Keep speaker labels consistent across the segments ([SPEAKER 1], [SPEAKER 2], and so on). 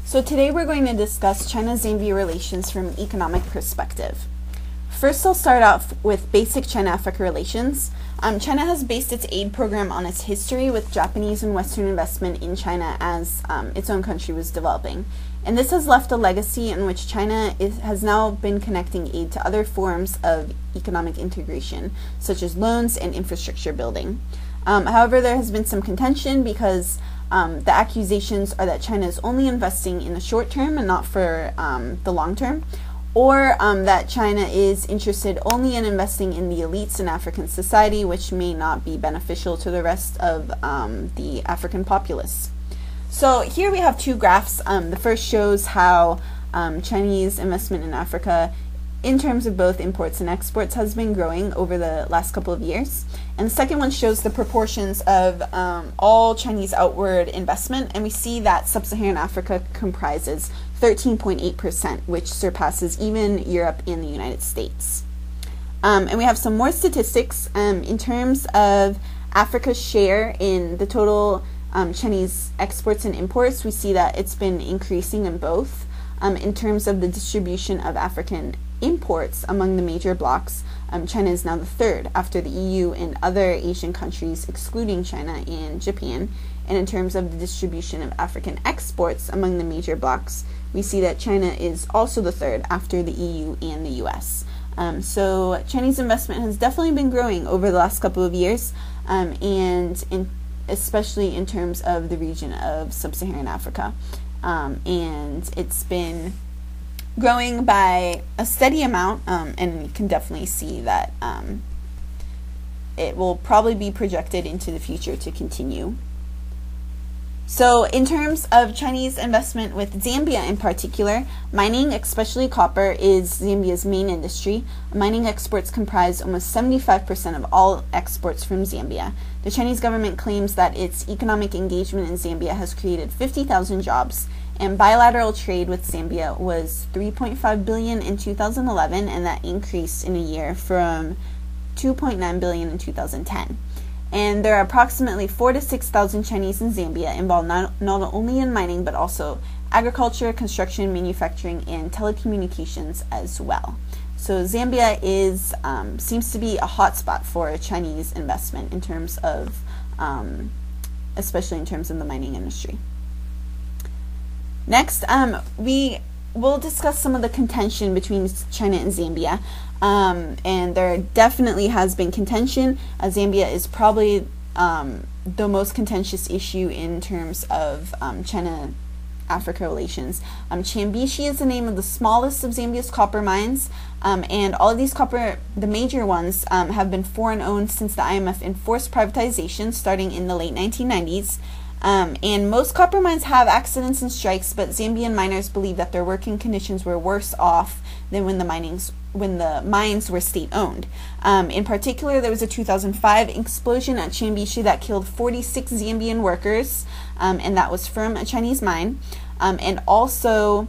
[SPEAKER 1] So today we're going to discuss China-Zambia relations from an economic perspective. First, I'll start off with basic China-Africa relations. China has based its aid program on its history with Japanese and Western investment in China as its own country was developing. And this has left a legacy in which China has now been connecting aid to other forms of economic integration, such as loans and infrastructure building. However, there has been some contention because the accusations are that China is only investing in the short term and not for the long term, or that China is interested only in investing in the elites in African society, which may not be beneficial to the rest of the African populace. So here we have two graphs. The first shows how Chinese investment in Africa in terms of both imports and exports has been growing over the last couple of years. And the second one shows the proportions of all Chinese outward investment, and we see that sub-Saharan Africa comprises 13.8%, which surpasses even Europe and the United States. And we have some more statistics in terms of Africa's share in the total Chinese exports and imports. We see that it's been increasing in both. In terms of the distribution of African imports among the major blocs, China is now the third after the EU and other Asian countries excluding China and Japan. And in terms of the distribution of African exports among the major blocs, we see that China is also the third after the EU and the US. So Chinese investment has definitely been growing over the last couple of years, especially in terms of the region of sub-Saharan Africa. And it's been growing by a steady amount, and you can definitely see that it will probably be projected into the future to continue. So in terms of Chinese investment with Zambia in particular, mining, especially copper, is Zambia's main industry. Mining exports comprise almost 75% of all exports from Zambia. The Chinese government claims that its economic engagement in Zambia has created 50,000 jobs, and bilateral trade with Zambia was $3.5 billion in 2011, and that increased in a year from $2.9 billion in 2010. And there are approximately 4,000 to 6,000 Chinese in Zambia involved not only in mining but also agriculture, construction, manufacturing, and telecommunications as well. So Zambia seems to be a hotspot for Chinese investment in terms of, especially in terms of the mining industry. Next, we will discuss some of the contention between China and Zambia. And there definitely has been contention. Zambia is probably the most contentious issue in terms of China-Africa relations. Chambishi is the name of the smallest of Zambia's copper mines, and all of these the major ones, have been foreign-owned since the IMF enforced privatization starting in the late 1990s. And most copper mines have accidents and strikes, but Zambian miners believe that their working conditions were worse off than when the mines were state-owned. In particular, there was a 2005 explosion at Chambishi that killed 46 Zambian workers, and that was from a Chinese mine. And also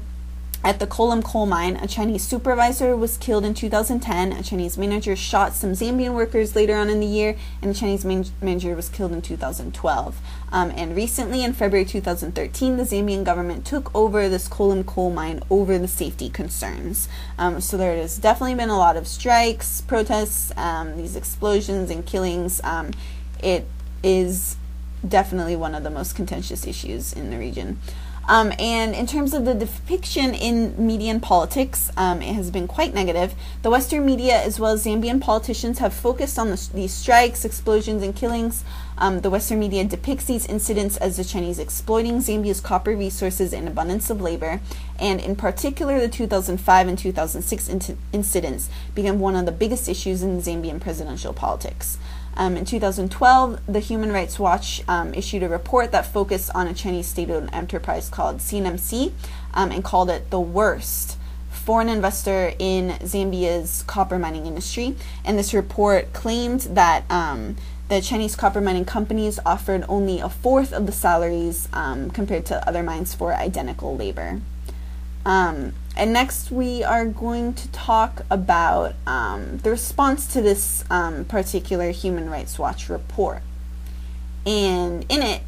[SPEAKER 1] at the Kolam coal mine, a Chinese supervisor was killed in 2010, a Chinese manager shot some Zambian workers later on in the year, and a Chinese manager was killed in 2012. And recently, in February 2013, the Zambian government took over this Kolam coal mine over the safety concerns. So there has definitely been a lot of strikes, protests, these explosions and killings. It is definitely one of the most contentious issues in the region. And in terms of the depiction in media and politics, it has been quite negative. The Western media as well as Zambian politicians have focused on these strikes, explosions, and killings. The Western media depicts these incidents as the Chinese exploiting Zambia's copper resources and abundance of labor, and in particular the 2005 and 2006 incidents became one of the biggest issues in Zambian presidential politics. In 2012, the Human Rights Watch issued a report that focused on a Chinese state-owned enterprise called CNMC and called it the worst foreign investor in Zambia's copper mining industry. And this report claimed that the Chinese copper mining companies offered only a fourth of the salaries compared to other mines for identical labor. And next we are going to talk about the response to this particular Human Rights Watch report. And in it,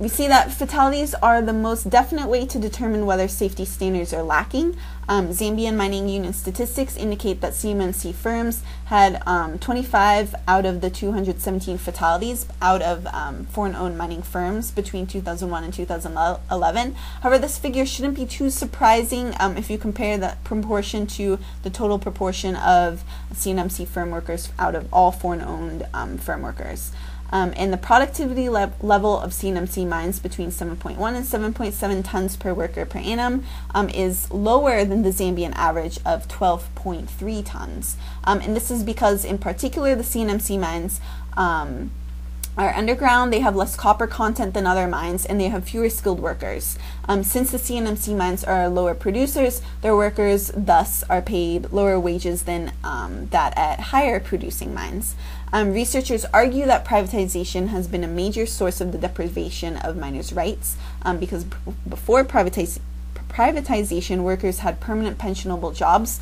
[SPEAKER 1] We see that fatalities are the most definite way to determine whether safety standards are lacking. Zambian mining union statistics indicate that CMMC firms had 25 out of the 217 fatalities out of foreign-owned mining firms between 2001 and 2011. However, this figure shouldn't be too surprising if you compare that proportion to the total proportion of CMMC firm workers out of all foreign-owned firm workers. And the productivity level of CMMC mines between 7.1 and 7.7 tons per worker per annum is lower than the Zambian average of 12.3 tons. And this is because, in particular, the CMMC mines are underground, they have less copper content than other mines, and they have fewer skilled workers. Since the CMMC mines are lower producers, their workers thus are paid lower wages than that at higher producing mines. Researchers argue that privatization has been a major source of the deprivation of miners' rights because before privatization, workers had permanent pensionable jobs,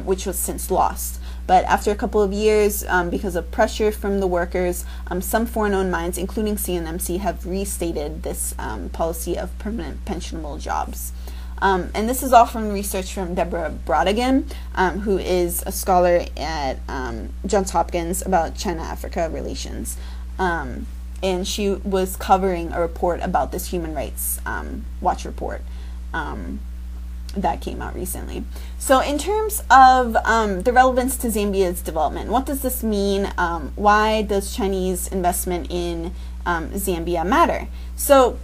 [SPEAKER 1] which was since lost. But after a couple of years, because of pressure from the workers, some foreign-owned mines, including CMMC, have restated this policy of permanent pensionable jobs. And this is all from research from Deborah Brodigan, who is a scholar at Johns Hopkins about China-Africa relations. And she was covering a report about this Human Rights Watch report that came out recently. So in terms of the relevance to Zambia's development, what does this mean? Why does Chinese investment in Zambia matter? So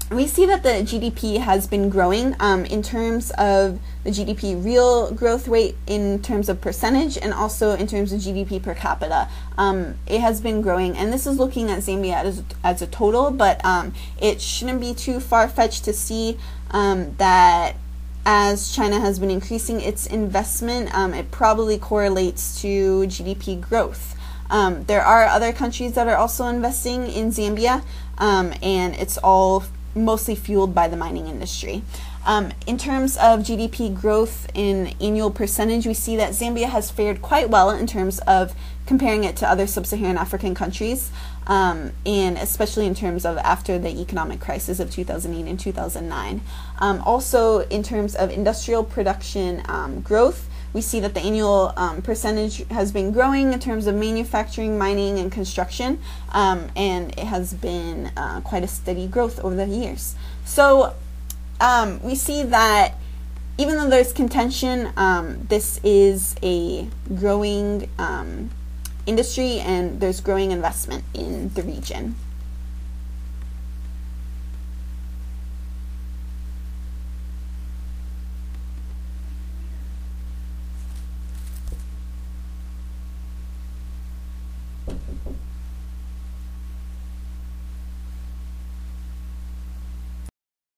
[SPEAKER 1] we see that the GDP has been growing in terms of the GDP real growth rate in terms of percentage and also in terms of GDP per capita. It has been growing, and this is looking at Zambia as a total, but it shouldn't be too far-fetched to see that as China has been increasing its investment, it probably correlates to GDP growth. There are other countries that are also investing in Zambia, and it's all mostly fueled by the mining industry. In terms of GDP growth in annual percentage, we see that Zambia has fared quite well in terms of comparing it to other sub-Saharan African countries, and especially in terms of after the economic crisis of 2008 and 2009. Also, in terms of industrial production growth, we see that the annual percentage has been growing in terms of manufacturing, mining, and construction, and it has been quite a steady growth over the years. So we see that even though there's contention, this is a growing industry and there's growing investment in the region.